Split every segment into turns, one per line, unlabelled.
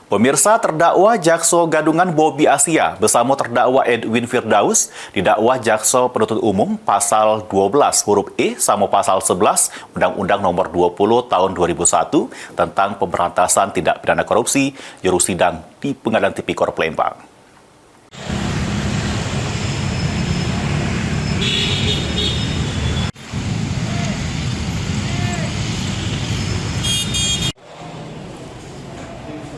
Pemirsa, terdakwa Jakso Gadungan Bobi Asia bersama terdakwa Edwin Firdaus didakwa Jakso Penuntut Umum pasal 12 huruf E sama pasal 11 Undang-Undang Nomor 20 Tahun 2001 tentang pemberantasan tindak pidana korupsi jurusidang di Pengadilan Tipikor Palembang.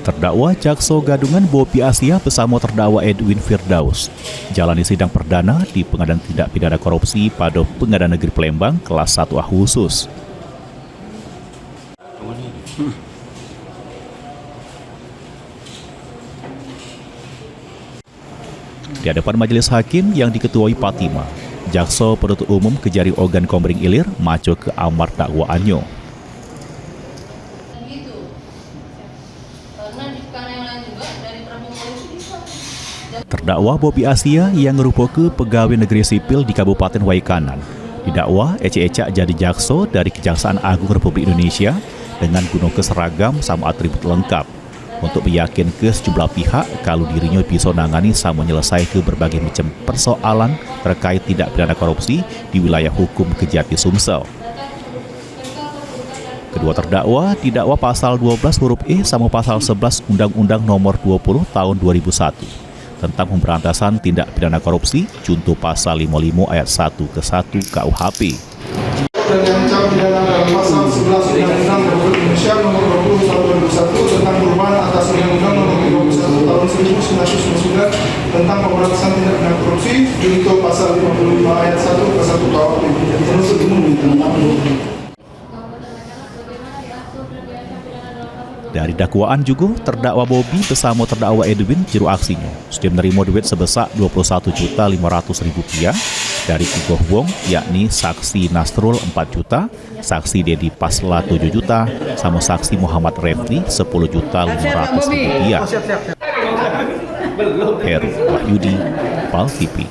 Terdakwa Jakso Gadungan Bobi Asia bersama terdakwa Edwin Firdaus jalani sidang perdana di Pengadilan Tindak Pidana Korupsi pada Pengadilan Negeri Palembang kelas 1A khusus. Di hadapan majelis hakim yang diketuai Fatima, Jakso Penuntut Umum Kejari Ogan Komering Ilir maju ke amar dakwaannya. Terdakwa Bobi Asia yang merupakan pegawai negeri sipil di Kabupaten Waikanan didakwa ecek-ecek jadi jakso dari Kejaksaan Agung Republik Indonesia dengan gunakan seragam sama atribut lengkap untuk meyakinkan ke sejumlah pihak kalau dirinya bisa nangani sama menyelesaikan berbagai macam persoalan terkait tindak pidana korupsi di wilayah hukum Kejati Sumsel. Kedua terdakwa didakwa pasal 12 huruf E sama pasal 11 Undang-Undang Nomor 20 Tahun 2001 tentang pemberantasan tindak pidana korupsi junto pasal 55 ayat 1 ke 1 KUHP.
Dan yang pidana dalam pasal 11 Undang-Undang Republik Indonesia Nomor 20 Tahun 2001 tentang perubahan atas Undang-Undang Nomor 51 Tahun 1999 tentang pemberantasan tindak pidana korupsi junto pasal 55 ayat 1 ke 1 KUHP. Penuntut umum
Dari dakwaan juga, terdakwa Bobi bersama terdakwa Edwin juru aksinya sudah menerima duit sebesar Rp21.500.000 dari tiga wong, yakni saksi Nasrul 4 juta, saksi Dedi Pasla 7 juta, sama saksi Muhammad Refli 10.500.000. Heru Wahyudi, PAL TV.